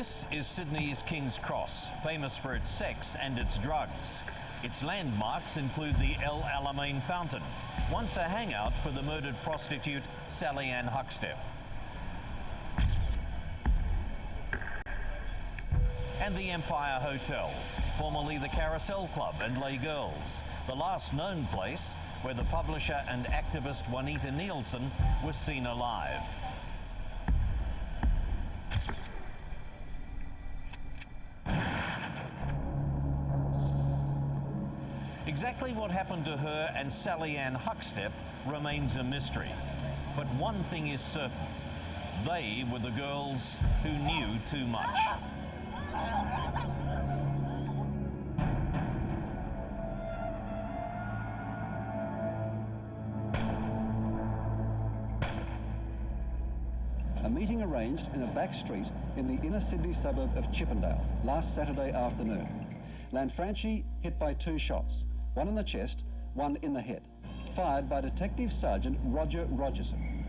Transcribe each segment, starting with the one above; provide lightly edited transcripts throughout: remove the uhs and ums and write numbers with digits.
This is Sydney's King's Cross, famous for its sex and its drugs. Its landmarks include the El Alamein Fountain, once a hangout for the murdered prostitute Sally Ann Huckstep. And the Empire Hotel, formerly the Carousel Club and Les Girls, the last known place where the publisher and activist Juanita Nielsen was seen alive. Exactly what happened to her and Sally Ann Huckstep remains a mystery. But one thing is certain. They were the girls who knew too much. A meeting arranged in a back street in the inner Sydney suburb of Chippendale last Saturday afternoon. Lanfranchi hit by 2 shots, one in the chest, one in the head, fired by Detective Sergeant Roger Rogerson.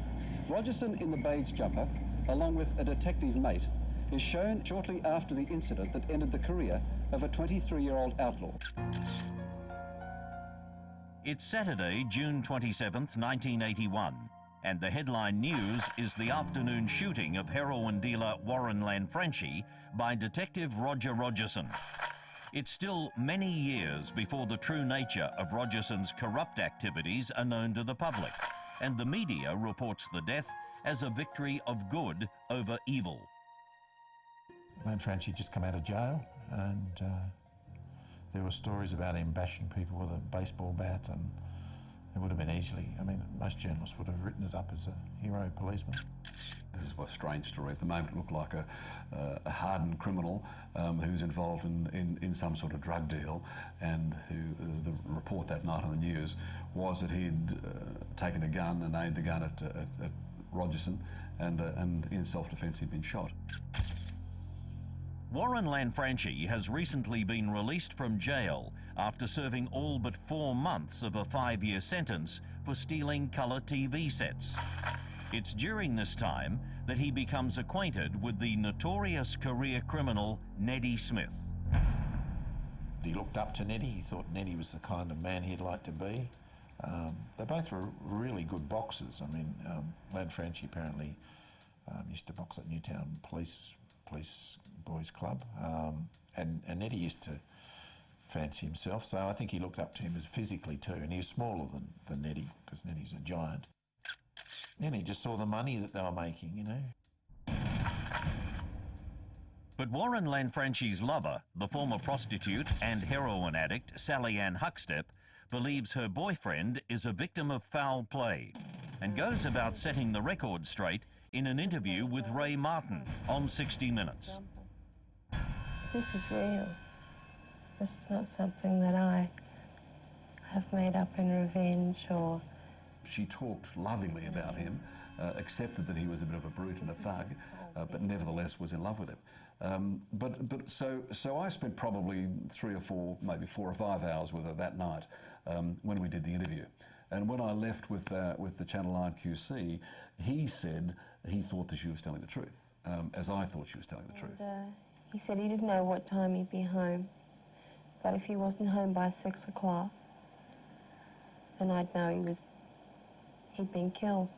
Rogerson in the beige jumper, along with a detective mate, is shown shortly after the incident that ended the career of a 23-year-old outlaw. It's Saturday, June 27th, 1981, and the headline news is the afternoon shooting of heroin dealer Warren Lanfranchi by Detective Roger Rogerson. It's still many years before the true nature of Rogerson's corrupt activities are known to the public, and the media reports the death as a victory of good over evil. Lanfranchi just come out of jail, and there were stories about him bashing people with a baseball bat, and it would have been easily, I mean, most journalists would have written it up as a hero policeman. This is a strange story. At the moment it looked like a hardened criminal who's involved in some sort of drug deal, and who the report that night on the news was that he'd taken a gun and aimed the gun at Rogerson, and in self-defence he'd been shot. Warren Lanfranchi has recently been released from jail after serving all but 4 months of a 5-year sentence for stealing colour TV sets. It's during this time that he becomes acquainted with the notorious career criminal Neddy Smith. He looked up to Neddy. He thought Neddy was the kind of man he'd like to be. They both were really good boxers. I mean, Lanfranchi apparently used to box at Newtown Police Boys Club, and Neddy used to fancy himself, so I think he looked up to him as physically too, and he was smaller than Neddy, because Neddy's a giant. Then he just saw the money that they were making, you know. But Warren Lanfranchi's lover, the former prostitute and heroin addict Sally Ann Huckstep, believes her boyfriend is a victim of foul play and goes about setting the record straight in an interview with Ray Martin on 60 Minutes. This is real. This is not something that I have made up in revenge or... She talked lovingly about him, accepted that he was a bit of a brute and a thug, but nevertheless was in love with him. So I spent probably 3 or 4, maybe 4 or 5 hours with her that night when we did the interview. And when I left with the Channel 9 QC, he said he thought that she was telling the truth, as I thought she was telling the truth. He said he didn't know what time he'd be home, but if he wasn't home by 6 o'clock, then I'd know he'd been killed.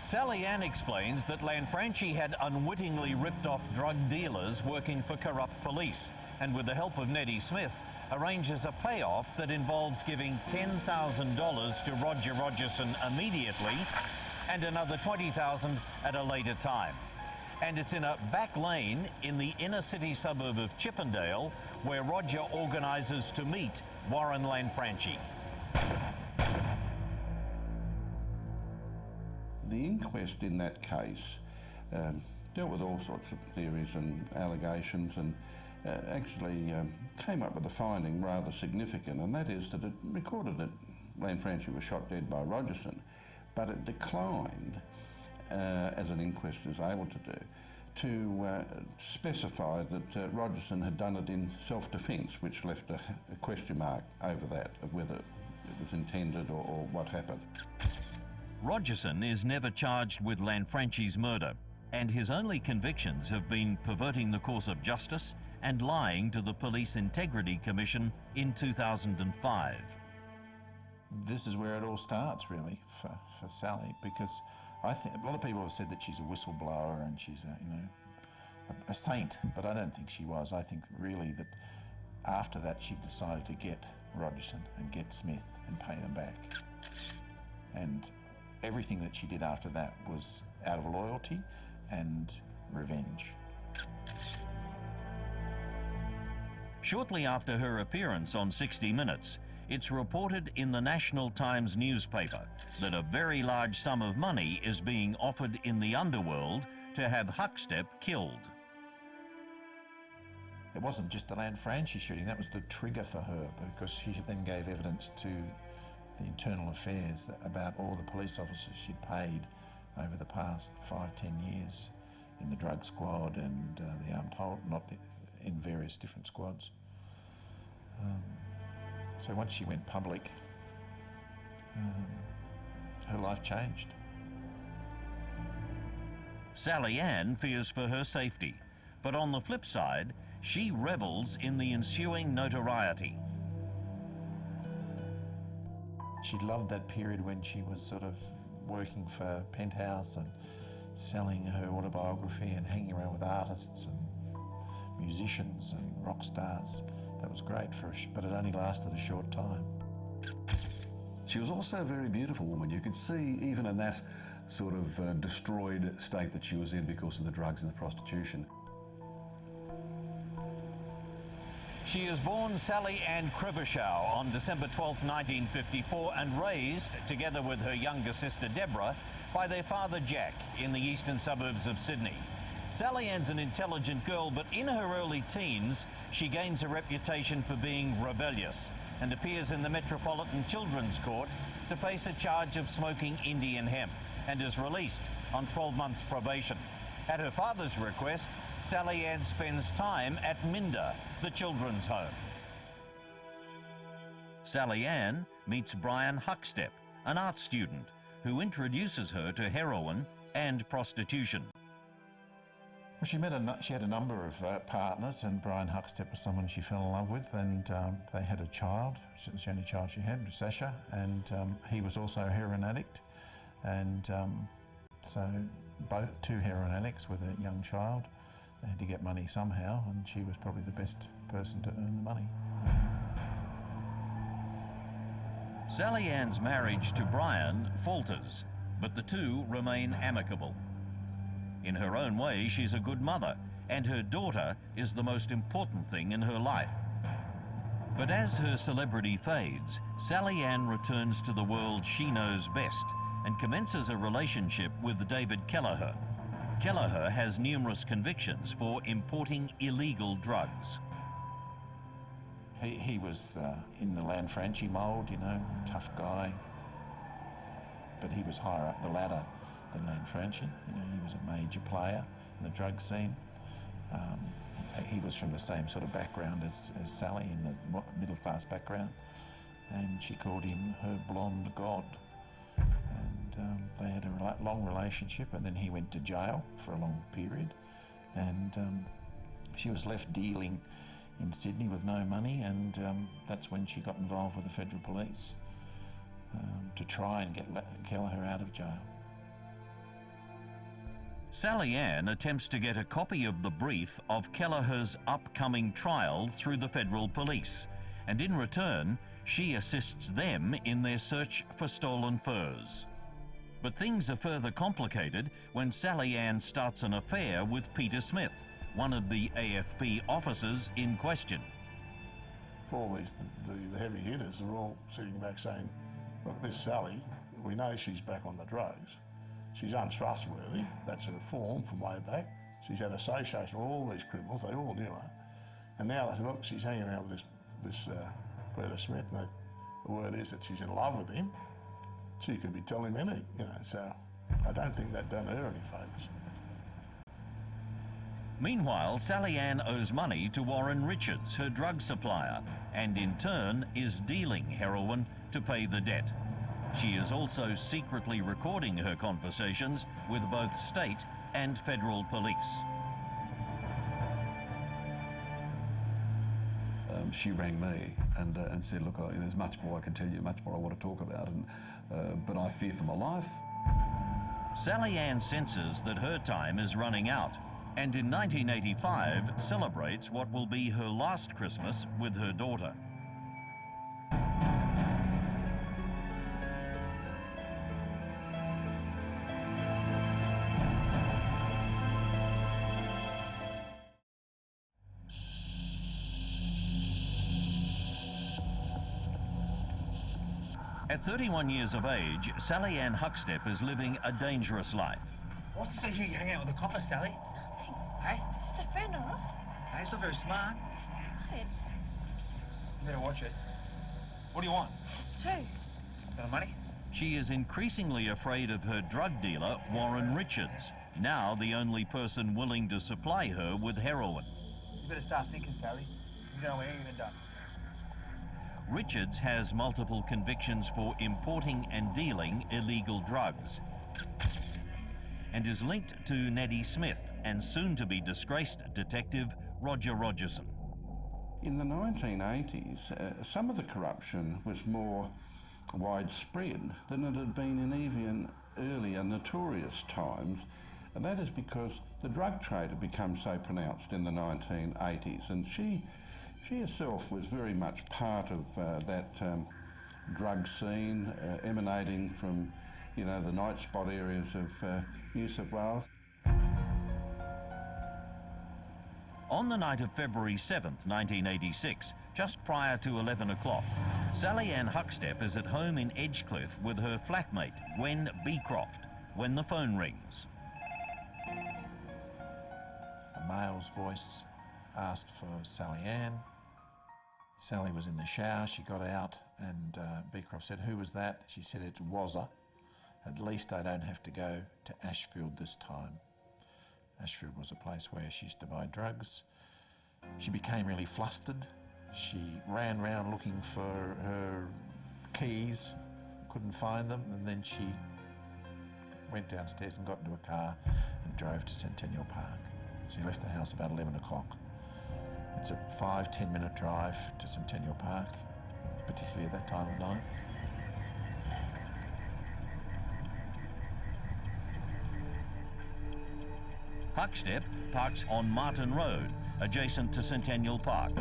Sally Ann explains that Lanfranchi had unwittingly ripped off drug dealers working for corrupt police, and with the help of Neddy Smith, arranges a payoff that involves giving $10,000 to Roger Rogerson immediately and another $20,000 at a later time. And it's in a back lane in the inner city suburb of Chippendale where Roger organises to meet Warren Lanfranchi. The inquest in that case dealt with all sorts of theories and allegations, and actually came up with a finding rather significant, and that is that it recorded that Lanfranchi was shot dead by Rogerson, but it declined, as an inquest is able to do, to specify that Rogerson had done it in self-defence, which left a question mark over that, of whether it was intended or what happened. Rogerson is never charged with Lanfranchi's murder, and his only convictions have been perverting the course of justice and lying to the Police Integrity Commission in 2005. This is where it all starts, really, for Sally, because I think a lot of people have said that she's a whistleblower and she's a saint, but I don't think she was. I think really that after that she decided to get Rogerson and get Smith and pay them back. And everything that she did after that was out of loyalty and revenge. Shortly after her appearance on 60 Minutes, it's reported in the National Times newspaper that a very large sum of money is being offered in the underworld to have Huckstep killed. It wasn't just the Lanfranchi shooting, that was the trigger for her, because she then gave evidence to the Internal Affairs about all the police officers she'd paid over the past 5-10 years in the drug squad and the armed hold, in various different squads. So once she went public, her life changed. Sally Ann fears for her safety, but on the flip side, she revels in the ensuing notoriety. She loved that period when she was sort of working for Penthouse and selling her autobiography and hanging around with artists and musicians and rock stars. That was great for her, but it only lasted a short time. She was also a very beautiful woman. You could see, even in that sort of destroyed state that she was in because of the drugs and the prostitution. She is born Sally Ann Krivershow on December 12, 1954, and raised, together with her younger sister Deborah, by their father Jack in the eastern suburbs of Sydney. Sally Ann's an intelligent girl, but in her early teens, she gains a reputation for being rebellious and appears in the Metropolitan Children's Court to face a charge of smoking Indian hemp, and is released on 12 months probation. At her father's request, Sally Ann spends time at Minda, the children's home. Sally Ann meets Brian Huckstep, an art student, who introduces her to heroin and prostitution. Well, she had a number of partners, and Brian Huckstep was someone she fell in love with, and they had a child. It was the only child she had, Sasha, and he was also a heroin addict. And so two heroin addicts with a young child. They had to get money somehow, and she was probably the best person to earn the money. Sally Ann's marriage to Brian falters, but the two remain amicable. In her own way, she's a good mother, and her daughter is the most important thing in her life. But as her celebrity fades, Sally Ann returns to the world she knows best and commences a relationship with David Kelleher. Kelleher has numerous convictions for importing illegal drugs. He was in the Lanfranchi mould, you know, tough guy, but he was higher up the ladder than Lanfranchi. You know, he was a major player in the drug scene. He was from the same sort of background as Sally, in the middle-class background, and she called him her blonde god. And they had a long relationship, and then he went to jail for a long period, and she was left dealing in Sydney with no money, and that's when she got involved with the federal police to try and get Kelleher out of jail. Sally Ann attempts to get a copy of the brief of Kelleher's upcoming trial through the federal police, and in return, she assists them in their search for stolen furs. But things are further complicated when Sally Ann starts an affair with Peter Smith, one of the AFP officers in question. All the heavy hitters are all sitting back saying, look, this Sally, we know she's back on the drugs. She's untrustworthy. That's her form from way back. She's had association with all these criminals. They all knew her. And now they say, look, she's hanging around with this Peter Smith, and the word is that she's in love with him. She could be telling him anything, you know, so I don't think that done her any favours. Meanwhile, Sally Ann owes money to Warren Richards, her drug supplier, and in turn is dealing heroin to pay the debt. She is also secretly recording her conversations with both state and federal police. She rang me and said, look, there's much more I can tell you, much more I want to talk about, but I fear for my life. Sally Ann senses that her time is running out, and in 1985 celebrates what will be her last Christmas with her daughter. At 31 years of age, Sally Ann Huckstep is living a dangerous life. What's the you hang out with the copper, Sally? Nothing. Hey? Just a friend, all right? Hey, it's not very smart. Right. You better watch it. What do you want? Just two. Got the money? She is increasingly afraid of her drug dealer, Warren Richards, now the only person willing to supply her with heroin. You better start thinking, Sally. You don't know where you're gonna die. Richards has multiple convictions for importing and dealing illegal drugs and is linked to Neddy Smith and soon-to-be disgraced detective Roger Rogerson. In the 1980s, some of the corruption was more widespread than it had been in even earlier notorious times, and that is because the drug trade had become so pronounced in the 1980s, and she herself was very much part of that drug scene emanating from, you know, the night spot areas of New South Wales. On the night of February 7th, 1986, just prior to 11 o'clock, Sally Ann Huckstep is at home in Edgecliff with her flatmate, Gwen Beecroft, when the phone rings. A male's voice asked for Sally Ann. Sally was in the shower, she got out, and Beecroft said, "Who was that?" She said, "It's Wazza. At least I don't have to go to Ashfield this time." Ashfield was a place where she used to buy drugs. She became really flustered. She ran round looking for her keys, couldn't find them, and then she went downstairs and got into a car and drove to Centennial Park. She left the house about 11 o'clock. It's a 5-10 minute drive to Centennial Park, particularly at that time of night. Huckstep parks on Martin Road, adjacent to Centennial Park,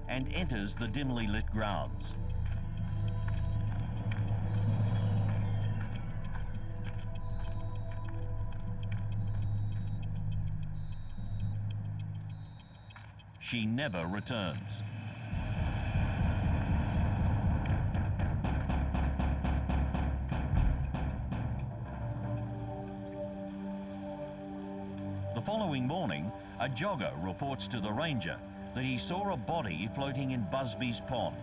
and enters the dimly lit grounds. She never returns. The following morning, a jogger reports to the ranger that he saw a body floating in Busby's Pond.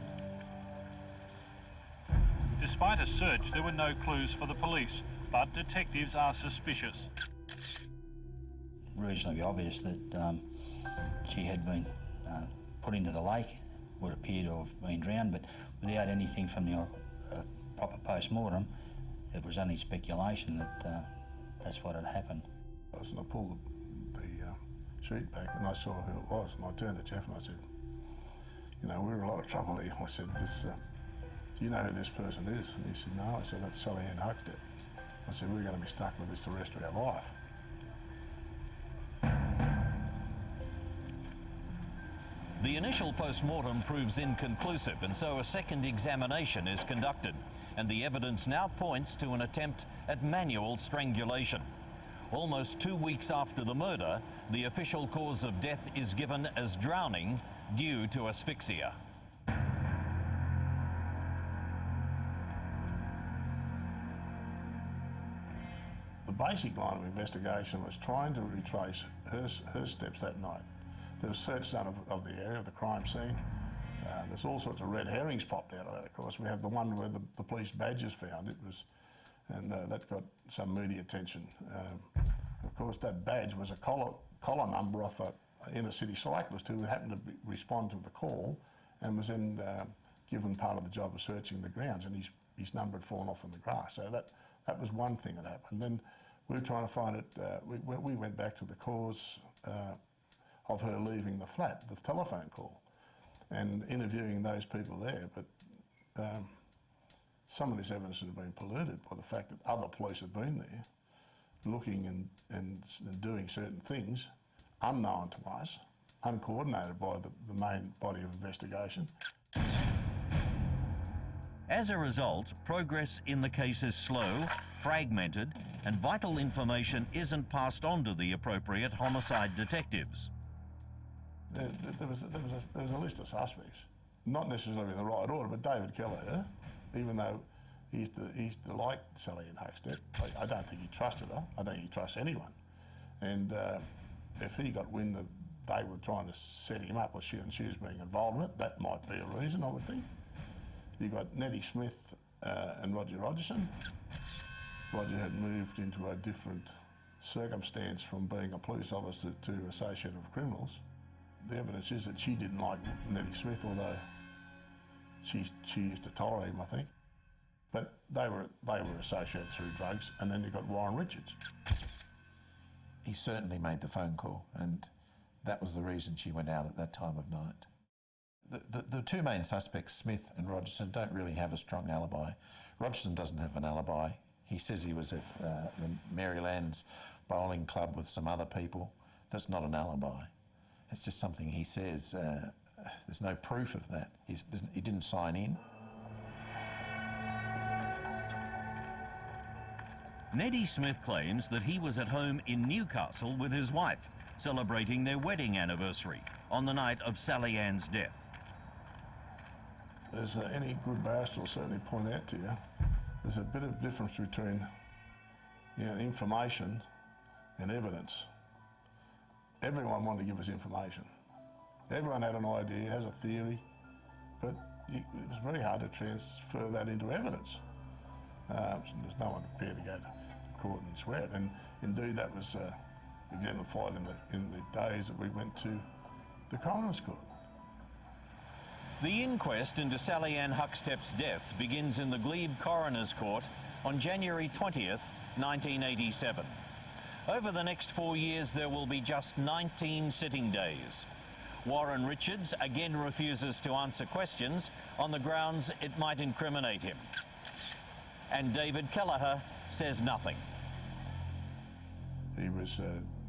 Despite a search, there were no clues for the police, but detectives are suspicious. Reasonably obvious that she had been put into the lake, would appear to have been drowned, but without anything from the proper post-mortem, it was only speculation that that's what had happened. And I pulled the sheet back and I saw who it was, and I turned to Jeff and I said, "You know, we're in a lot of trouble here." I said, "Do you know who this person is?" And he said, "No." I said, "That's Sally Ann Huckstep." I said, "We're going to be stuck with this the rest of our life." The initial post-mortem proves inconclusive, and so a second examination is conducted, and the evidence now points to an attempt at manual strangulation. Almost 2 weeks after the murder, the official cause of death is given as drowning due to asphyxia. The basic line of investigation was trying to retrace her steps that night. There was search done of the area, of the crime scene. There's all sorts of red herrings popped out of that, of course. We have the one where the police badges found. And that got some media attention. Of course, that badge was a collar number off an inner city cyclist who happened to respond to the call and was then given part of the job of searching the grounds. And his his number had fallen off in the grass. So that was one thing that happened. Then we were trying to find it, we went back to the cause of her leaving the flat, the telephone call, and interviewing those people there. But some of this evidence had been polluted by the fact that other police had been there looking and doing certain things unknown to us, uncoordinated by the main body of investigation. As a result, progress in the case is slow, fragmented, and vital information isn't passed on to the appropriate homicide detectives. There was a list of suspects, not necessarily in the right order, but David Kelleher, even though he used to like Sally and Huckstep, I don't think he trusted her. I don't think he trusts anyone. And if he got wind that they were trying to set him up, or she was being involved in it, that might be a reason, I would think. You got Neddy Smith and Roger Rogerson. Roger had moved into a different circumstance from being a police officer to associate of criminals. The evidence is that she didn't like Neddy Smith, although she used to tolerate him, I think. But they were associated through drugs, and then you got Warren Richards. He certainly made the phone call, and that was the reason she went out at that time of night. The two main suspects, Smith and Rogerson, don't really have a strong alibi. Rogerson doesn't have an alibi. He says he was at the Maryland's bowling club with some other people. That's not an alibi. It's just something he says. There's no proof of that. He didn't sign in. Neddy Smith claims that he was at home in Newcastle with his wife, celebrating their wedding anniversary on the night of Sally Ann's death. As any good barrister will certainly point out to you, there's a bit of difference between information and evidence. Everyone wanted to give us information. Everyone had an idea, has a theory, but it was very hard to transfer that into evidence. There's no one prepared to go to court and swear it, and indeed that was exemplified in the days that we went to the coroner's court. The inquest into Sally Ann Huckstep's death begins in the Glebe Coroner's Court on January 20th, 1987. Over the next 4 years, there will be just 19 sitting days. Warren Richards again refuses to answer questions on the grounds it might incriminate him. And David Kelleher says nothing. He was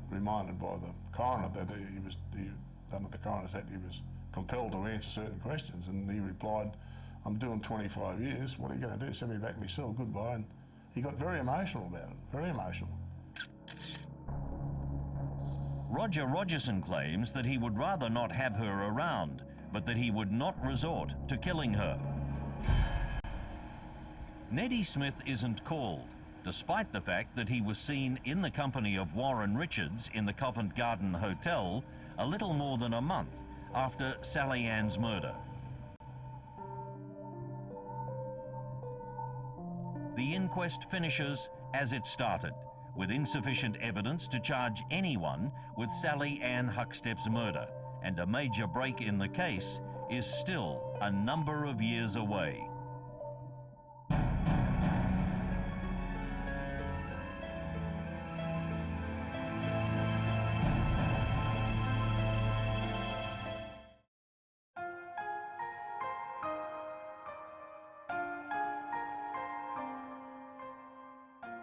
reminded by the coroner that under the Coroner's Act, he was compelled to answer certain questions, and he replied, "I'm doing 25 years, what are you going to do? Send me back to my cell, goodbye." And he got very emotional about it, very emotional. Roger Rogerson claims that he would rather not have her around, but that he would not resort to killing her. Neddy Smith isn't called, despite the fact that he was seen in the company of Warren Richards in the Covent Garden Hotel a little more than a month after Sally Ann's murder. The inquest finishes as it started, with insufficient evidence to charge anyone with Sally Ann Huckstep's murder, and a major break in the case is still a number of years away.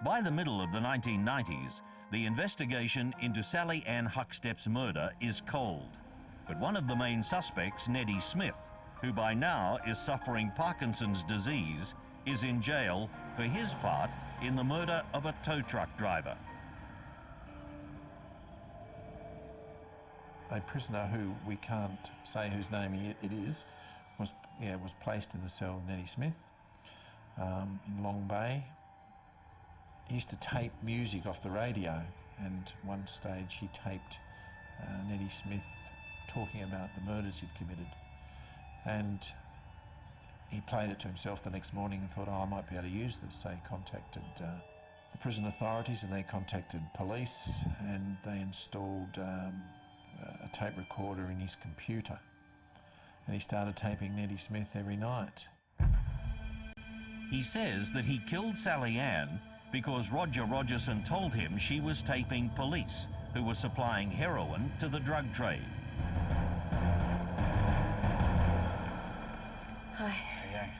By the middle of the 1990s, the investigation into Sally Ann Huckstep's murder is cold. But one of the main suspects, Neddy Smith, who by now is suffering Parkinson's disease, is in jail for his part in the murder of a tow truck driver. A prisoner who we can't say whose name it is was placed in the cell with Neddy Smith in Long Bay. He used to tape music off the radio, and one stage he taped Neddy Smith talking about the murders he'd committed. And he played it to himself the next morning and thought, I might be able to use this. So he contacted the prison authorities, and they contacted police, and they installed a tape recorder in his computer. And he started taping Neddy Smith every night. He says that he killed Sally Ann because Roger Rogerson told him she was taping police who were supplying heroin to the drug trade. Hi. How you going?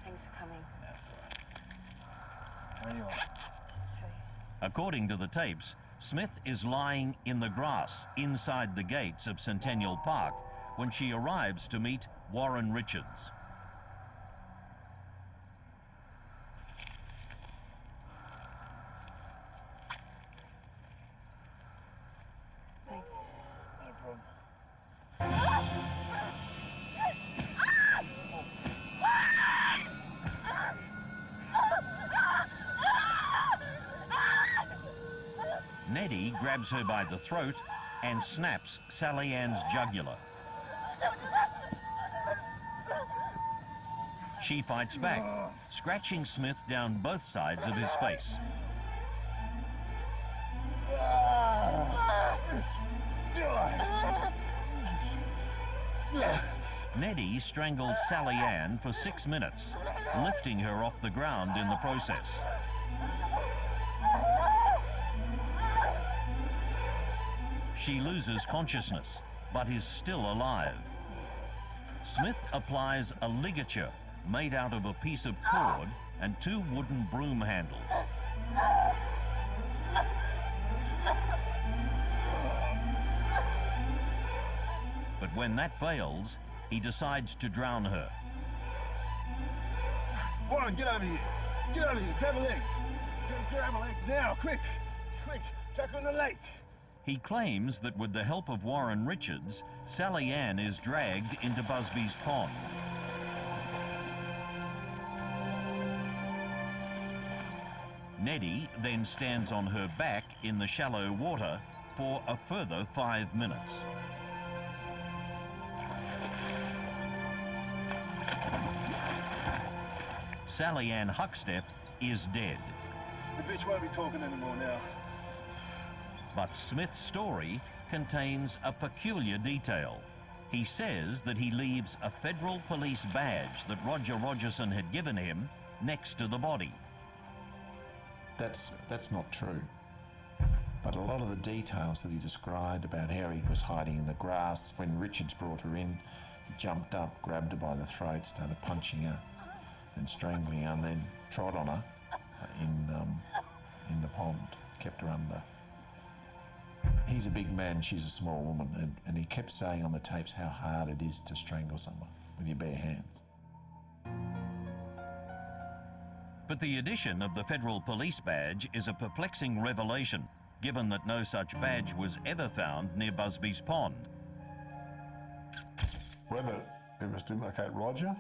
Thanks for coming. That's all right. Where do you want? Just tell you. According to the tapes, Smith is lying in the grass inside the gates of Centennial Park when she arrives to meet Warren Richards. Thanks. No problem. Neddy grabs her by the throat and snaps Sally Ann's jugular. She fights back, scratching Smith down both sides of his face. Neddy strangles Sally Ann for 6 minutes, lifting her off the ground in the process. She loses consciousness, but is still alive. Smith applies a ligature made out of a piece of cord and 2 wooden broom handles. But when that fails, he decides to drown her. Warren, get over here. Get over here. Grab her legs. Grab her legs now. Quick. Quick. Chuck her in the lake. He claims that with the help of Warren Richards, Sally Ann is dragged into Busby's pond. Neddy then stands on her back in the shallow water for a further 5 minutes. Sally Ann Huckstep is dead. The bitch won't be talking anymore now. But Smith's story contains a peculiar detail. He says that he leaves a federal police badge that Roger Rogerson had given him next to the body. That's not true. But a lot of the details that he described about how he was hiding in the grass, when Richards brought her in, he jumped up, grabbed her by the throat, started punching her and strangling her, and then trod on her in the pond, kept her under. He's a big man, she's a small woman, and he kept saying on the tapes how hard it is to strangle someone with your bare hands. But the addition of the federal police badge is a perplexing revelation, given that no such badge was ever found near Busby's pond. Whether it was to implicate Roger,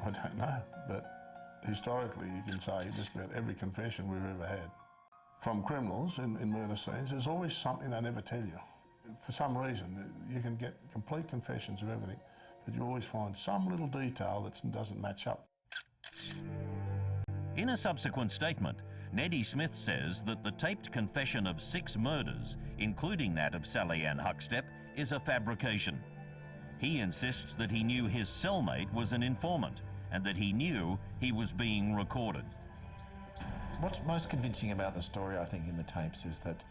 I don't know, but historically you can say just about every confession we've ever had from criminals in murder scenes, there's always something they never tell you. For some reason, you can get complete confessions of everything, but you always find some little detail that doesn't match up. In a subsequent statement, Neddy Smith says that the taped confession of 6 murders, including that of Sally Ann Huckstep, is a fabrication. He insists that he knew his cellmate was an informant and that he knew he was being recorded. What's most convincing about the story, I think, in the tapes is that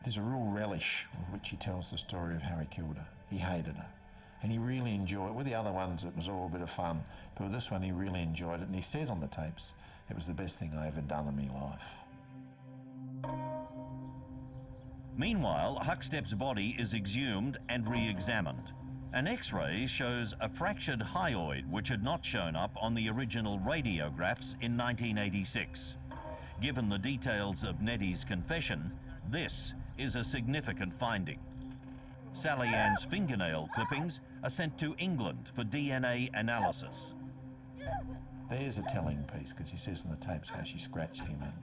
there's a real relish with which he tells the story of how he killed her. He hated her. And he really enjoyed it. With the other ones, it was all a bit of fun. But with this one, he really enjoyed it. And he says on the tapes, it was the best thing I ever done in my life. Meanwhile, Huckstep's body is exhumed and re-examined. An X-ray shows a fractured hyoid which had not shown up on the original radiographs in 1986. Given the details of Neddy's confession, this is a significant finding. Sally Ann's fingernail clippings are sent to England for DNA analysis. There's a telling piece, because he says in the tapes how she scratched him, and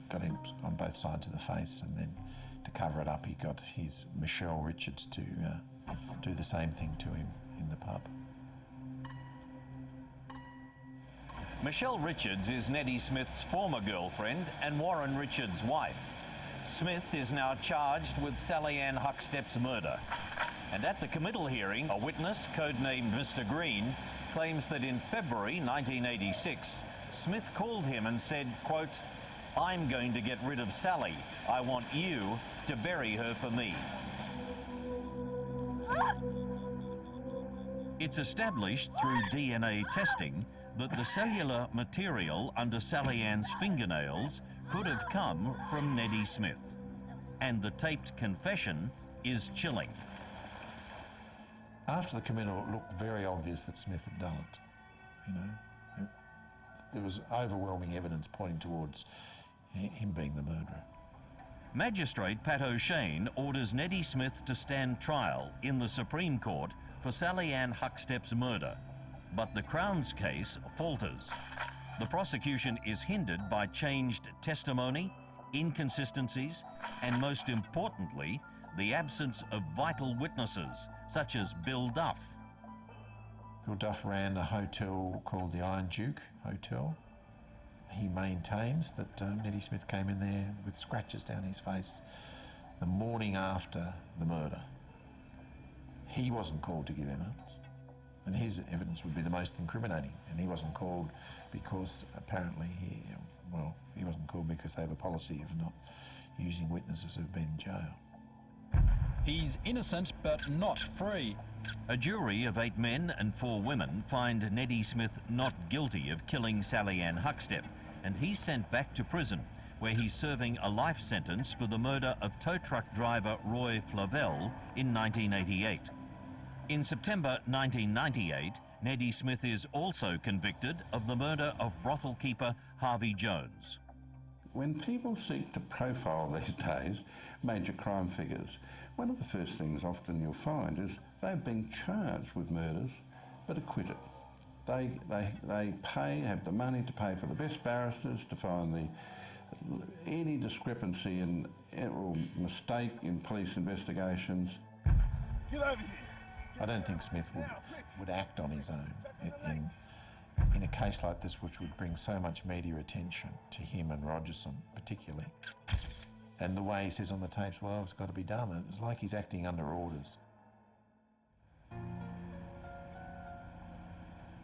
got him on both sides of the face, and then to cover it up, he got his Michelle Richards to do the same thing to him in the pub. Michelle Richards is Neddy Smith's former girlfriend and Warren Richards' wife. Smith is now charged with Sally Ann Huckstep's murder. And at the committal hearing, a witness, codenamed Mr. Green, claims that in February 1986, Smith called him and said, quote, "I'm going to get rid of Sally. I want you to bury her for me." It's established through DNA testing that the cellular material under Sally Ann's fingernails could have come from Neddy Smith. And the taped confession is chilling. After the committal, it looked very obvious that Smith had done it. You know, there was overwhelming evidence pointing towards him being the murderer. Magistrate Pat O'Shane orders Neddy Smith to stand trial in the Supreme Court for Sally Ann Huckstep's murder, but the Crown's case falters. The prosecution is hindered by changed testimony, inconsistencies, and most importantly, the absence of vital witnesses, such as Bill Duff. Bill Duff ran a hotel called the Iron Duke Hotel. He maintains that Neddy Smith came in there with scratches down his face the morning after the murder. He wasn't called to give evidence, and his evidence would be the most incriminating, and he wasn't called because apparently he wasn't called because they have a policy of not using witnesses who've been in jail. He's innocent but not free. A jury of 8 men and 4 women find Neddy Smith not guilty of killing Sally Ann Huckstep, and he's sent back to prison, where he's serving a life sentence for the murder of tow truck driver Roy Flavelle in 1988. In September 1998, Neddy Smith is also convicted of the murder of brothel keeper Harvey Jones. When people seek to profile these days major crime figures, one of the first things often you'll find is they've been charged with murders but acquitted. They have the money to pay for the best barristers to find any discrepancy or mistake in police investigations. Get over here. I don't think Smith would act on his own in a case like this, which would bring so much media attention to him and Rogerson particularly. And the way he says on the tapes, well, it's got to be done. And it's like he's acting under orders.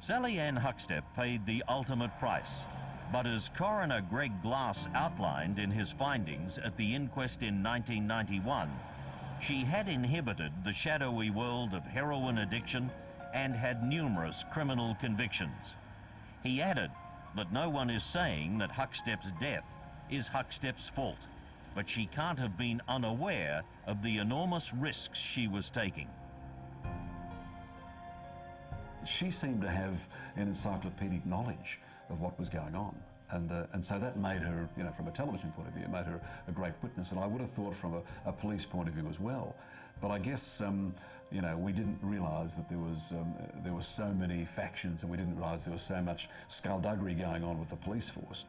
Sally Ann Huckstep paid the ultimate price, but as coroner Greg Glass outlined in his findings at the inquest in 1991, she had inhibited the shadowy world of heroin addiction and had numerous criminal convictions. He added that no one is saying that Huckstep's death is Huckstep's fault, but she can't have been unaware of the enormous risks she was taking. She seemed to have an encyclopedic knowledge of what was going on. And so that made her, you know, from a television point of view, made her a great witness. And I would have thought from a police point of view as well. But I guess, you know, we didn't realise that there were so many factions, and we didn't realise there was so much skullduggery going on with the police force.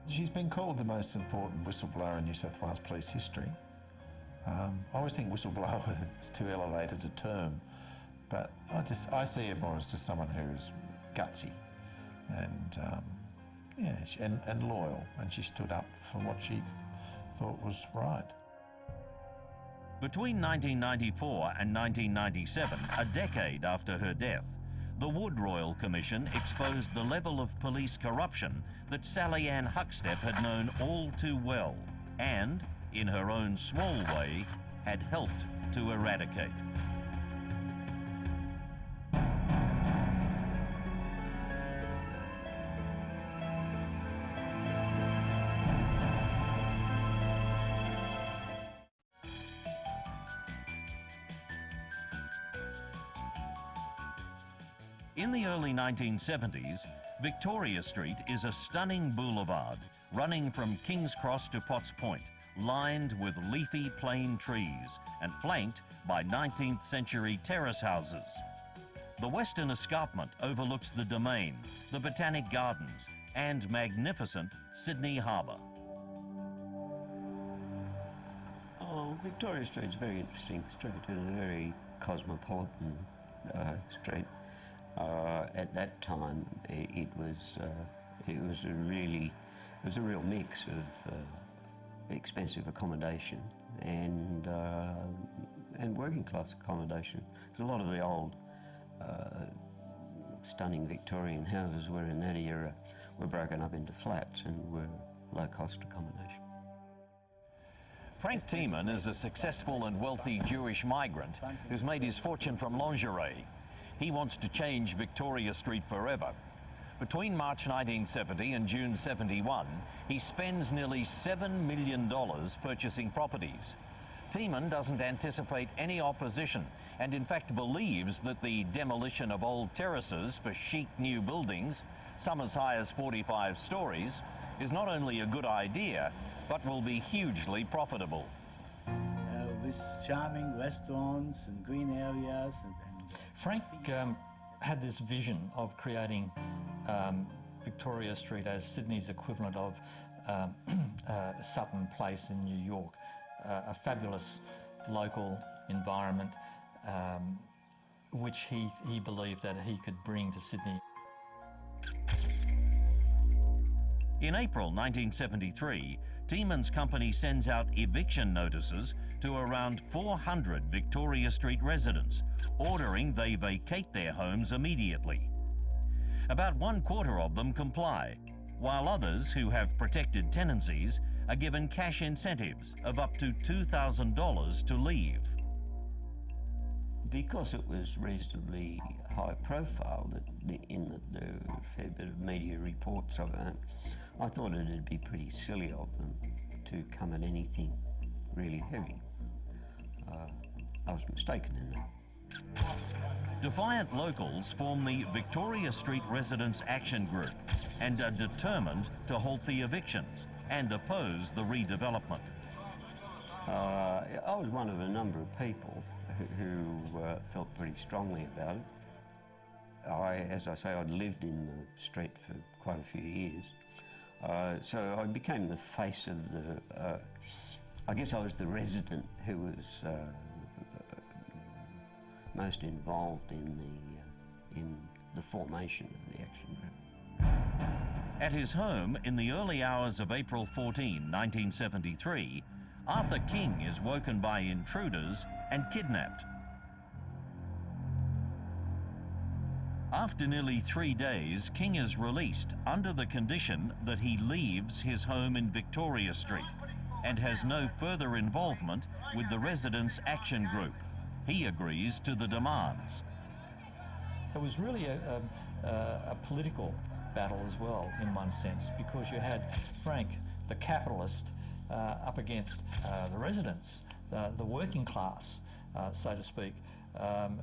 She's been called the most important whistleblower in New South Wales police history. I always think whistleblower is too elevated a term, but I see her more as just someone who's gutsy and loyal, and she stood up for what she thought was right. Between 1994 and 1997, a decade after her death, the Wood Royal Commission exposed the level of police corruption that Sally Ann Huckstep had known all too well and, in her own small way, had helped to eradicate. In the early 1970s, Victoria Street is a stunning boulevard running from King's Cross to Potts Point, lined with leafy plane trees and flanked by 19th century terrace houses. The western escarpment overlooks the Domain, the Botanic Gardens, and magnificent Sydney Harbour. Oh, Victoria Street's a very interesting street. It's a very cosmopolitan street. At that time, it was a real mix of expensive accommodation and and working class accommodation. Because a lot of the old stunning Victorian houses were in that era were broken up into flats and were low-cost accommodation. Frank Tiemann is a successful and wealthy Jewish migrant who's made his fortune from lingerie. He wants to change Victoria Street forever. Between March 1970 and June 71, he spends nearly $7 million purchasing properties. Tiemann doesn't anticipate any opposition and in fact believes that the demolition of old terraces for chic new buildings, some as high as 45 stories, is not only a good idea, but will be hugely profitable. With charming restaurants and green areas. Frank had this vision of creating Victoria Street as Sydney's equivalent of Sutton Place in New York, a fabulous local environment which he believed that he could bring to Sydney. In April 1973, Tiemann's company sends out eviction notices to around 400 Victoria Street residents, ordering they vacate their homes immediately. About 1/4 of them comply, while others who have protected tenancies are given cash incentives of up to $2,000 to leave. Because it was reasonably high profile, that there were a fair bit of media reports of it, I thought it'd be pretty silly of them to come at anything really heavy. I was mistaken in that. Defiant locals form the Victoria Street Residents Action Group and are determined to halt the evictions and oppose the redevelopment. I was one of a number of people who felt pretty strongly about it. As I say, I'd lived in the street for quite a few years. So I became the face of the, I guess I was the resident who was most involved in the formation of the action group. At his home in the early hours of April 14, 1973, Arthur King is woken by intruders and kidnapped. After nearly 3 days, King is released under the condition that he leaves his home in Victoria Street and has no further involvement with the Residents Action Group. He agrees to the demands. It was really a political battle as well, in one sense, because you had Frank, the capitalist, up against the residents, the working class, so to speak,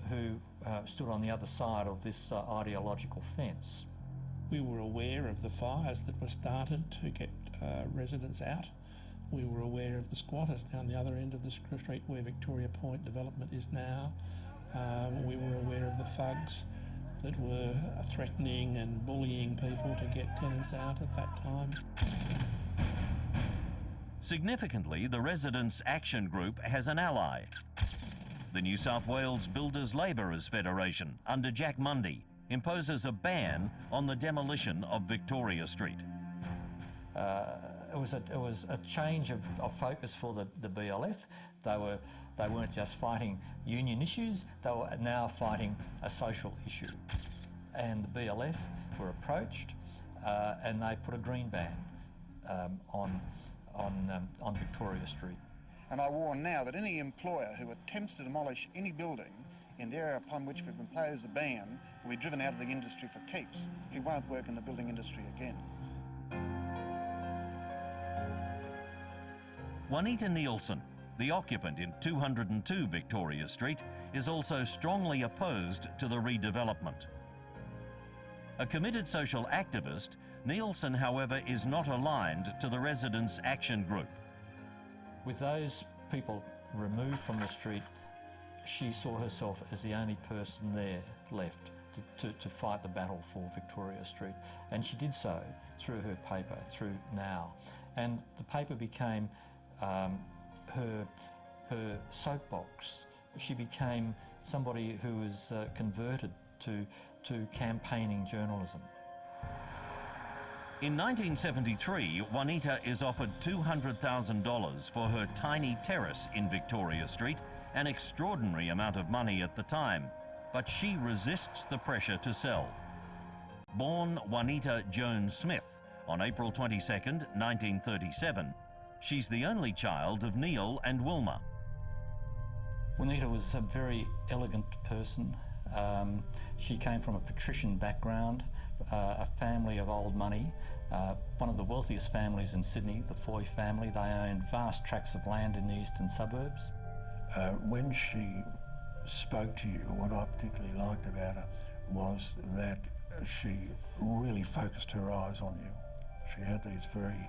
who stood on the other side of this ideological fence. We were aware of the fires that were started to get residents out. We were aware of the squatters down the other end of the street where Victoria Point development is now. We were aware of the thugs that were threatening and bullying people to get tenants out at that time. Significantly, the Residents Action Group has an ally. The New South Wales Builders Labourers Federation, under Jack Mundy, imposes a ban on the demolition of Victoria Street. It was a change of focus for the BLF. They weren't just fighting union issues, they were now fighting a social issue. And the BLF were approached and they put a green ban on Victoria Street. And I warn now that any employer who attempts to demolish any building in the area upon which we've imposed a ban will be driven out of the industry for keeps. He won't work in the building industry again. Juanita Nielsen, the occupant in 202 Victoria Street, is also strongly opposed to the redevelopment. A committed social activist, Nielsen, however, is not aligned to the Residents Action Group. With those people removed from the street, she saw herself as the only person there left to fight the battle for Victoria Street. And she did so through her paper, through Now. And the paper became her soapbox. She became somebody who was converted to campaigning journalism. In 1973, Juanita is offered $200,000 for her tiny terrace in Victoria Street an extraordinary amount of money at the time, but she resists the pressure to sell. Born Juanita Joan Smith on April 22nd, 1937, she's the only child of Neil and Wilma. Juanita was a very elegant person. She came from a patrician background, a family of old money, one of the wealthiest families in Sydney, the Foy family. They owned vast tracts of land in the eastern suburbs. When she spoke to you, what I particularly liked about her was that she really focused her eyes on you. She had these very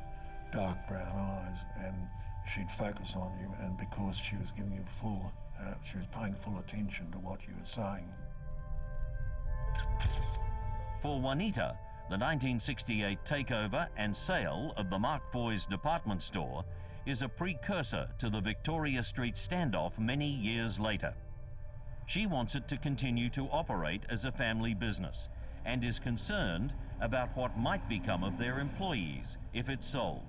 dark brown eyes, and she'd focus on you, and because she was giving you she was paying full attention to what you were saying. For Juanita, the 1968 takeover and sale of the Mark Foy's department store is a precursor to the Victoria Street standoff many years later. She wants it to continue to operate as a family business and is concerned about what might become of their employees if it's sold.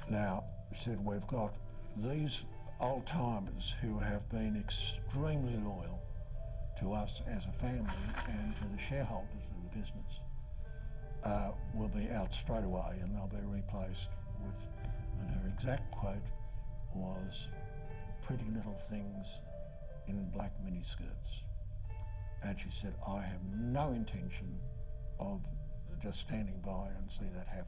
Now, she said, we've got these old-timers who have been extremely loyal to us as a family and to the shareholders of the business, will be out straight away, and they'll be replaced with, and her exact quote was, pretty little things in black miniskirts. And she said, I have no intention of just standing by and see that happen.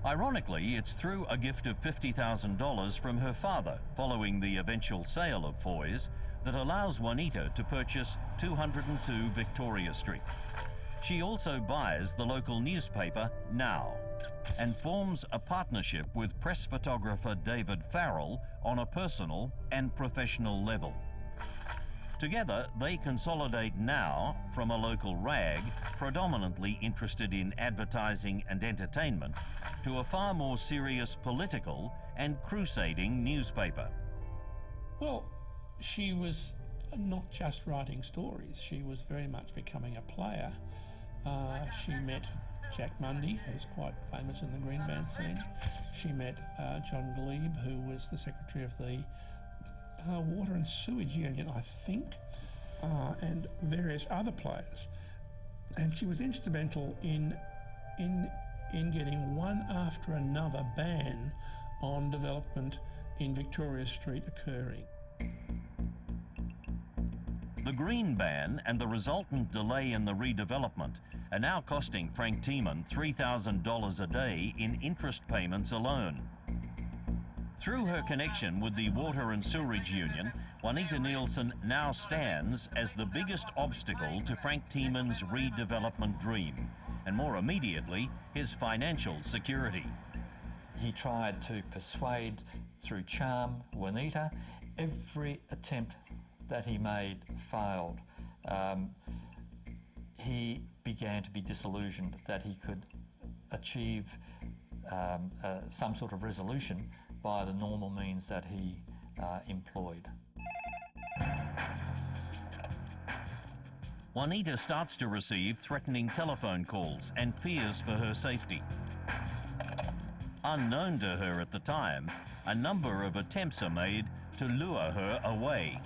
Ironically, it's through a gift of $50,000 from her father following the eventual sale of Foy's that allows Juanita to purchase 202 Victoria Street. She also buys the local newspaper Now and forms a partnership with press photographer David Farrell on a personal and professional level. Together, they consolidate Now from a local rag, predominantly interested in advertising and entertainment, to a far more serious political and crusading newspaper. Well, she was not just writing stories, she was very much becoming a player. She met Jack Mundy, who's quite famous in the green band scene. She met John Glebe, who was the secretary of the Water and Sewage Union, I think, and various other players. And she was instrumental in getting one after another ban on development in Victoria Street occurring. The green ban and the resultant delay in the redevelopment are now costing Frank Tiemann $3,000 a day in interest payments alone. Through her connection with the Water and Sewerage Union, Juanita Nielsen now stands as the biggest obstacle to Frank Tiemann's redevelopment dream, and more immediately, his financial security. He tried to persuade through charm Juanita. Every attempt that he made failed. He began to be disillusioned that he could achieve some sort of resolution by the normal means that he employed. Juanita starts to receive threatening telephone calls and fears for her safety. Unknown to her at the time, a number of attempts are made to lure her away.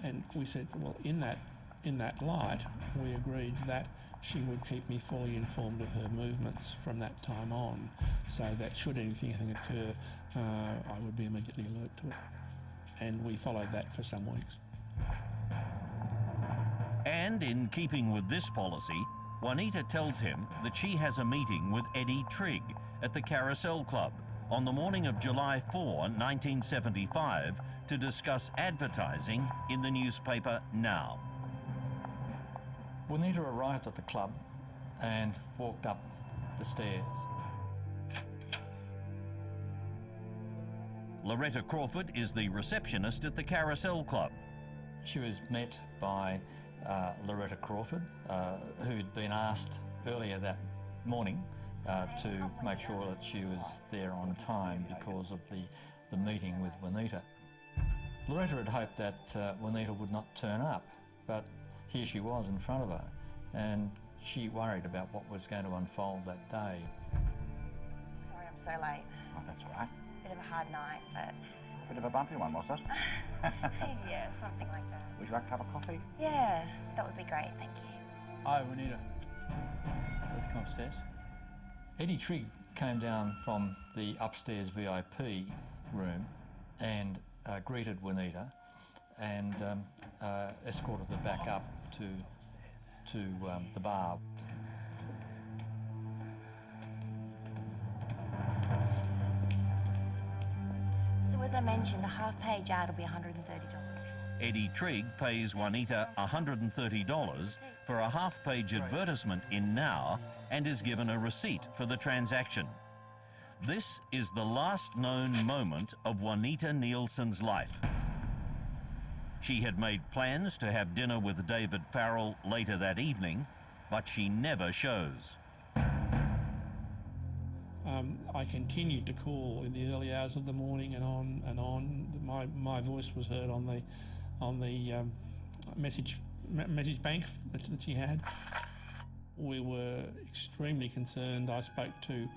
And we said, well, in that light, we agreed that she would keep me fully informed of her movements from that time on, so that should anything occur, I would be immediately alert to it. And we followed that for some weeks. And in keeping with this policy, Juanita tells him that she has a meeting with Eddie Trigg at the Carousel Club on the morning of July 4, 1975, to discuss advertising in the newspaper Now. Juanita arrived at the club and walked up the stairs. Loretta Crawford is the receptionist at the Carousel Club. She was met by Loretta Crawford, who'd been asked earlier that morning to make sure that she was there on time because of the meeting with Juanita. Loretta had hoped that Juanita would not turn up, but here she was in front of her, and she worried about what was going to unfold that day. Sorry I'm so late. Oh, that's all right. Bit of a hard night, but... Bit of a bumpy one, was it? yeah, something like that. Would you like a cup of coffee? Yeah, that would be great, thank you. Hi, Juanita. Would you like to come upstairs? Eddie Trigg came down from the upstairs VIP room and greeted Juanita and escorted her back up to the bar. So as I mentioned, a half-page ad will be $130. Eddie Trigg pays Juanita $130 for a half-page advertisement in Now and is given a receipt for the transaction. This is the last known moment of Juanita Nielsen's life. She had made plans to have dinner with David Farrell later that evening, but she never shows. I continued to call in the early hours of the morning and on. My voice was heard on the message bank that she had. We were extremely concerned. I spoke to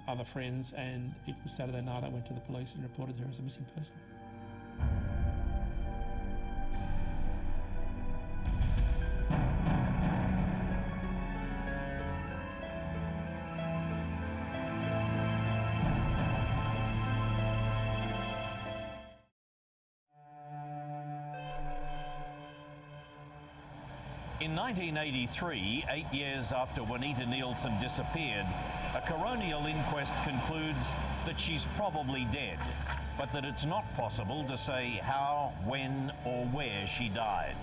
other friends, and it was Saturday night. I went to the police and reported her as a missing person. In 1983, 8 years after Juanita Nielsen disappeared, a coronial inquest concludes that she's probably dead, but that it's not possible to say how, when, or where she died.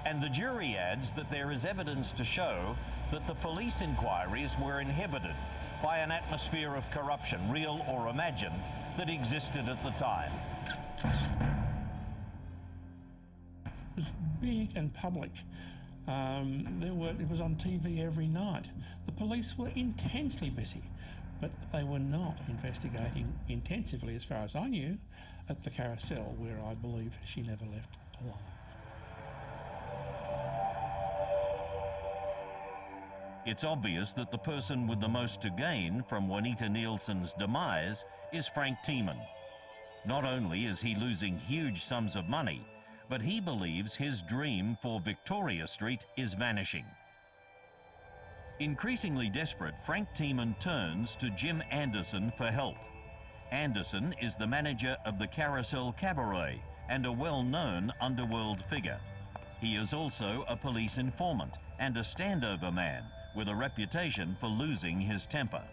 And the jury adds that there is evidence to show that the police inquiries were inhibited by an atmosphere of corruption, real or imagined, that existed at the time. It was big and public. It was on TV every night. The police were intensely busy, but they were not investigating intensively, as far as I knew, at the carousel, where I believe she never left alive. It's obvious that the person with the most to gain from Juanita Nielsen's demise is Frank Tiemann. Not only is he losing huge sums of money, but he believes his dream for Victoria Street is vanishing. Increasingly desperate, Frank Tiemann turns to Jim Anderson for help. Anderson is the manager of the Carousel Cabaret and a well-known underworld figure. He is also a police informant and a standover man with a reputation for losing his temper.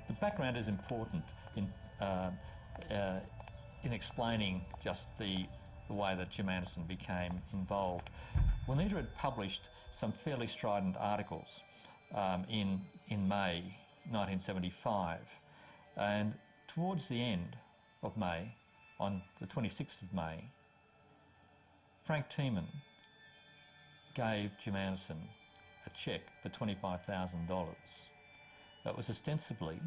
The background is important in explaining just the way that Jim Anderson became involved. Juanita had published some fairly strident articles in May 1975, and towards the end of May, on the 26th of May, Frank Tiemann gave Jim Anderson a cheque for $25,000. That was ostensibly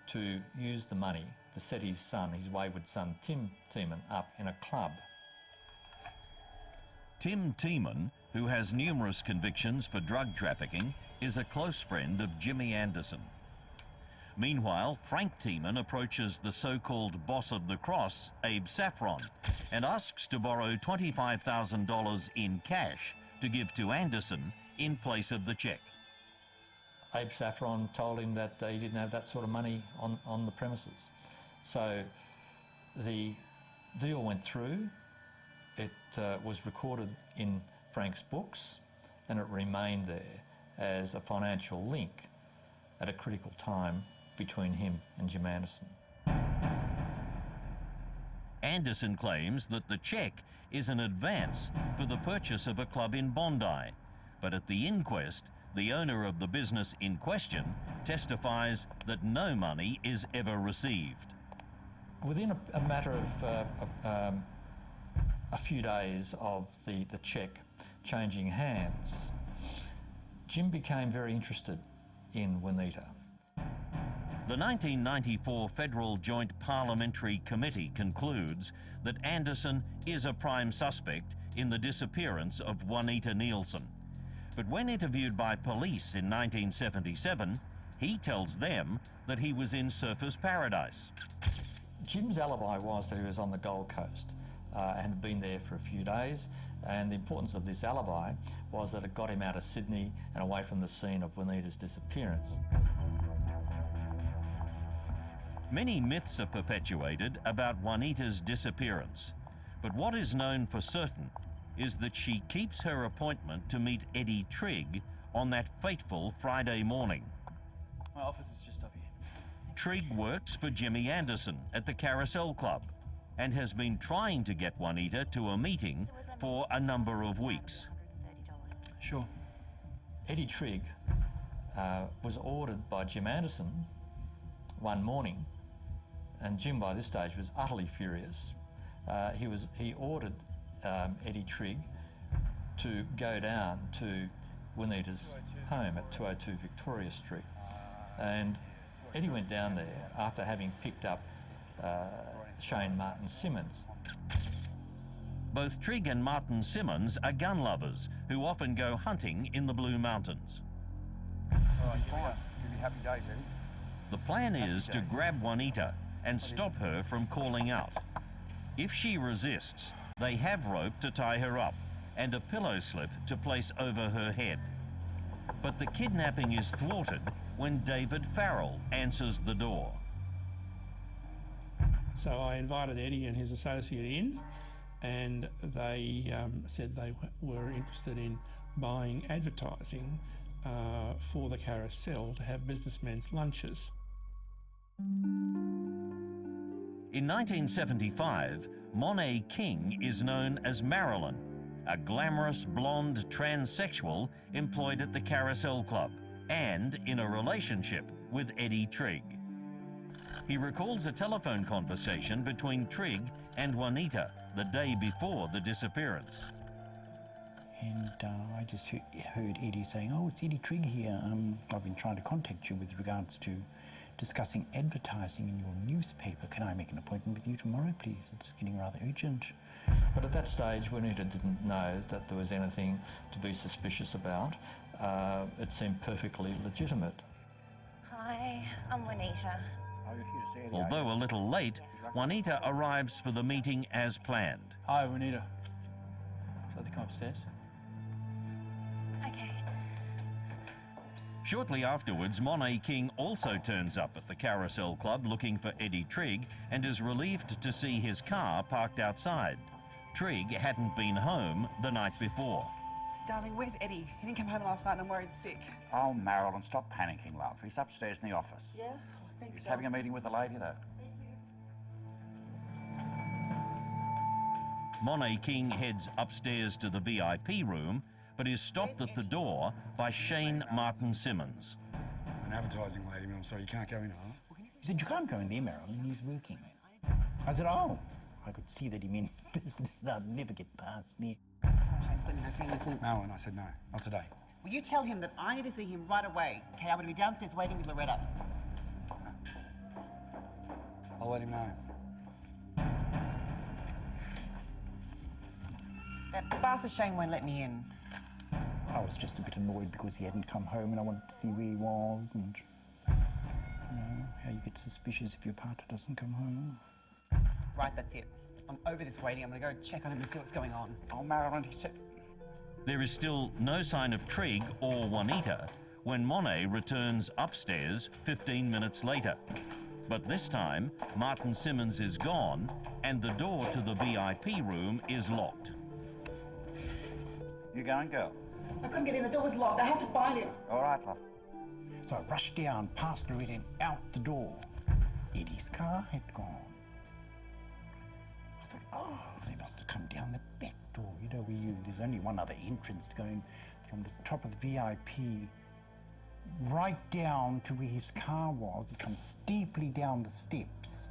to use the money to set his son, his wayward son, Tim Tiemann, up in a club. Tim Tiemann, who has numerous convictions for drug trafficking, is a close friend of Jimmy Anderson. Meanwhile, Frank Tiemann approaches the so-called boss of the cross, Abe Saffron, and asks to borrow $25,000 in cash to give to Anderson in place of the cheque. Abe Saffron told him that he didn't have that sort of money on the premises. So the deal went through. It was recorded in Frank's books, and it remained there as a financial link at a critical time between him and Jim Anderson. Anderson claims that the cheque is an advance for the purchase of a club in Bondi, but at the inquest, the owner of the business in question testifies that no money is ever received. Within a matter of a few days of the cheque changing hands, Jim became very interested in Juanita. The 1994 Federal Joint Parliamentary Committee concludes that Anderson is a prime suspect in the disappearance of Juanita Nielsen. But when interviewed by police in 1977, He tells them that he was in Surfers Paradise. Jim's alibi was that he was on the Gold Coast and had been there for a few days, and the importance of this alibi was that it got him out of Sydney and away from the scene of Juanita's disappearance. Many myths are perpetuated about Juanita's disappearance, but what is known for certain is that she keeps her appointment to meet Eddie Trigg on that fateful Friday morning. My office is just up here. Trigg works for Jimmy Anderson at the Carousel Club and has been trying to get Juanita to a meeting for a number of weeks. Sure. Eddie Trigg was ordered by Jim Anderson one morning, and Jim by this stage was utterly furious. He ordered Eddie Trigg to go down to Juanita's home at 202 Victoria Street, and Eddie went down there after having picked up Shane Martin Simmons. Both Trigg and Martin Simmons are gun lovers who often go hunting in the Blue Mountains. All right, fine. It's going to be happy days, Eddie. The plan is to grab Juanita and stop her from calling out. If she resists, they have rope to tie her up and a pillow slip to place over her head. But the kidnapping is thwarted when David Farrell answers the door. So I invited Eddie and his associate in, and they said they were interested in buying advertising for the Carousel to have businessmen's lunches. In 1975, Monet King is known as Marilyn, a glamorous blonde transsexual employed at the Carousel Club and in a relationship with Eddie Trigg. He recalls a telephone conversation between Trigg and Juanita the day before the disappearance. And I just heard Eddie saying, "Oh, it's Eddie Trigg here. I've been trying to contact you with regards to discussing advertising in your newspaper. Can I make an appointment with you tomorrow, please? It's getting rather urgent." But at that stage, Juanita didn't know that there was anything to be suspicious about. It seemed perfectly legitimate. Hi, I'm Juanita. Oh, you're here to see Eddie. Although a little late, Juanita arrives for the meeting as planned. Hi, Juanita. Shall I come upstairs? Okay. Shortly afterwards, Monet King also turns up at the Carousel Club looking for Eddie Trigg and is relieved to see his car parked outside. Trigg hadn't been home the night before. Darling, where's Eddie? He didn't come home last night and I'm worried sick. Oh, Marilyn, stop panicking, love. He's upstairs in the office. Yeah? Oh, thanks, He's having a meeting with the lady, though. Monet King heads upstairs to the VIP room, but is stopped at the door by Shane Martin Simmons. An advertising lady, I'm sorry, you can't go in, huh? He said, "You can't go in there, Marilyn, he's working." I said, "Oh." I could see that he meant business that I'd never get past there. Shane, just let me know as soon as Marilyn, I said no, not today. Will you tell him that I need to see him right away? Okay, I'm going to be downstairs waiting with Loretta. I'll let him know. That bastard Shane won't let me in. I was just a bit annoyed because he hadn't come home and I wanted to see where he was and, you know, how you get suspicious if your partner doesn't come home. Right, that's it. I'm over this waiting. I'm going to go check on him and see what's going on. Oh, Marilyn, he said... There is still no sign of Trigg or Juanita when Monet returns upstairs 15 minutes later. But this time, Martin Simmons is gone and the door to the VIP room is locked. You going, girl? I couldn't get in. The door was locked. I had to find him. All right, love. So I rushed down, past Loretta and out the door. Eddie's car had gone. I thought, oh, they must have come down the back door. You know, there's only one other entrance going from the top of the VIP right down to where his car was. It comes steeply down the steps.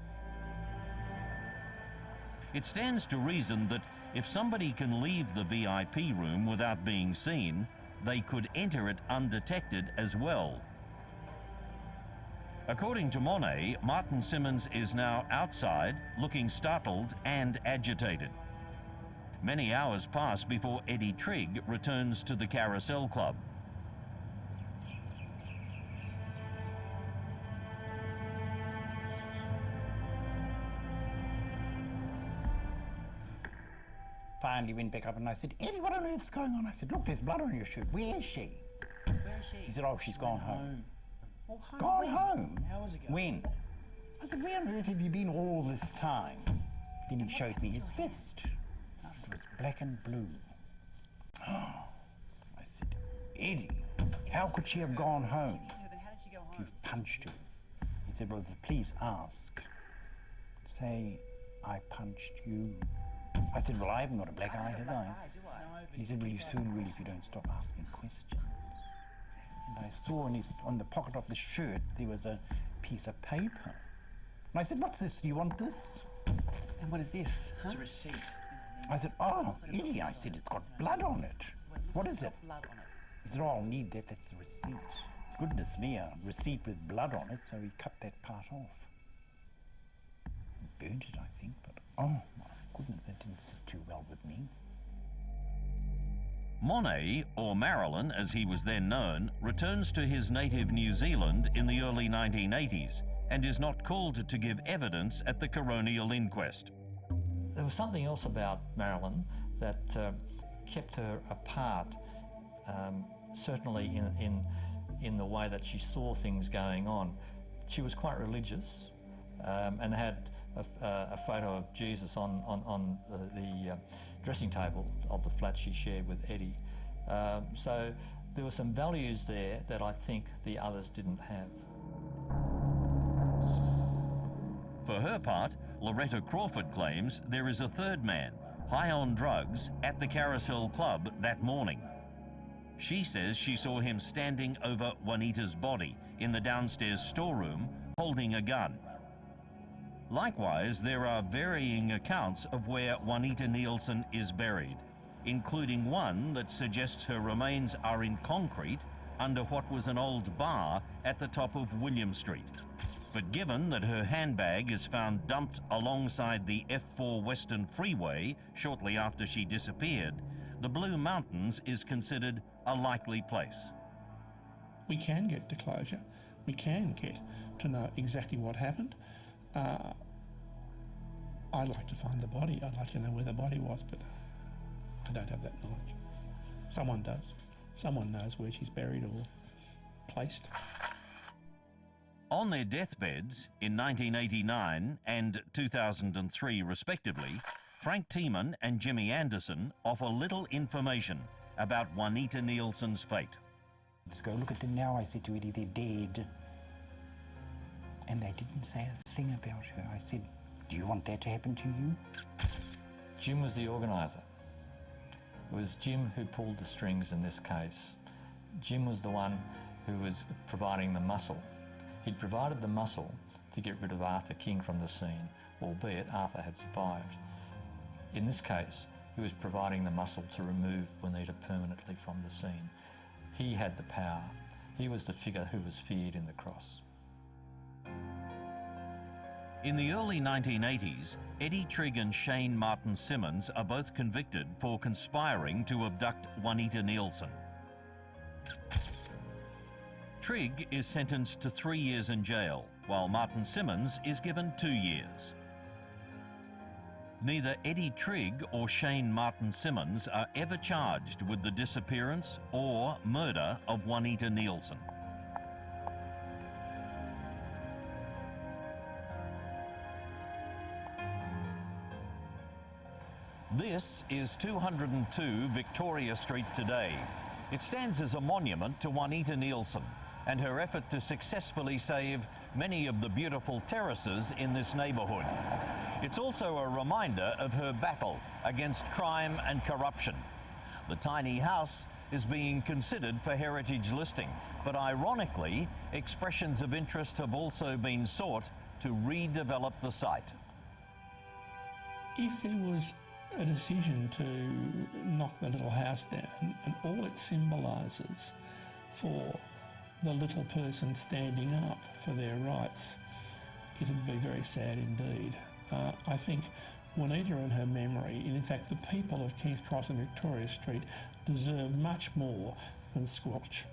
It stands to reason that if somebody can leave the VIP room without being seen, they could enter it undetected as well. According to Monet, Martin Simmons is now outside, looking startled and agitated. Many hours pass before Eddie Trigg returns to the Carousel Club. finally went back up and I said, Eddie, what on earth's going on? I said, look, there's blood on your shirt. Where is she? Where is she? He said, oh, she's gone home. Oh, home. Gone When? home? How was it going? When? I said, where on earth have you been all this time? Then he showed me his fist. It was black and blue. I said, Eddie, how could she have gone home? You've punched her. He said, well, if the police ask, say, I punched you. I said, well, I haven't got a black eye, have I? He said, well, you soon will if you don't stop asking questions. And I saw on the pocket of the shirt, there was a piece of paper. And I said, what's this? Do you want this? And what is this? Huh? It's a receipt. I said, oh, Eddie, I said, it's got blood on it. What is it? Blood on it. He said, oh, I'll need that, that's the receipt. Goodness me, a receipt with blood on it, so he cut that part off. Burned it, I think, but oh my goodness, that didn't sit too well with me. Monet, or Marilyn as he was then known, returns to his native New Zealand in the early 1980s and is not called to give evidence at the coronial inquest. There was something else about Marilyn that kept her apart, certainly in the way that she saw things going on. She was quite religious and had a photo of Jesus on the dressing table of the flat she shared with Eddie. So there were some values there that I think the others didn't have. For her part, Loretta Crawford claims there is a third man, high on drugs, at the Carousel Club that morning. She says she saw him standing over Juanita's body in the downstairs storeroom, holding a gun. Likewise, there are varying accounts of where Juanita Nielsen is buried, including one that suggests her remains are in concrete under what was an old bar at the top of William Street. But given that her handbag is found dumped alongside the F4 Western Freeway shortly after she disappeared, the Blue Mountains is considered a likely place. We can get to closure. We can get to know exactly what happened. I'd like to find the body. I'd like to know where the body was, but I don't have that knowledge. Someone does. Someone knows where she's buried or placed. On their deathbeds in 1989 and 2003 respectively, Frank Tiemann and Jimmy Anderson offer little information about Juanita Nielsen's fate. Let's go look at them now, I said to Eddie, they're dead. And they didn't say a thing about her. I said, do you want that to happen to you? Jim was the organiser. It was Jim who pulled the strings in this case. Jim was the one who was providing the muscle. He'd provided the muscle to get rid of Arthur King from the scene, albeit Arthur had survived. In this case, he was providing the muscle to remove Juanita permanently from the scene. He had the power. He was the figure who was feared in the cross. In the early 1980s, Eddie Trigg and Shane Martin Simmons are both convicted for conspiring to abduct Juanita Nielsen. Trigg is sentenced to 3 years in jail, while Martin Simmons is given 2 years. Neither Eddie Trigg or Shane Martin Simmons are ever charged with the disappearance or murder of Juanita Nielsen. This is 202 Victoria Street today. It stands as a monument to Juanita Nielsen and her effort to successfully save many of the beautiful terraces in this neighbourhood. It's also a reminder of her battle against crime and corruption. The tiny house is being considered for heritage listing, but ironically, expressions of interest have also been sought to redevelop the site. If there was a decision to knock the little house down and all it symbolises for the little person standing up for their rights, it would be very sad indeed. I think Juanita and her memory, and in fact the people of King's Cross and Victoria Street, deserve much more than squelch.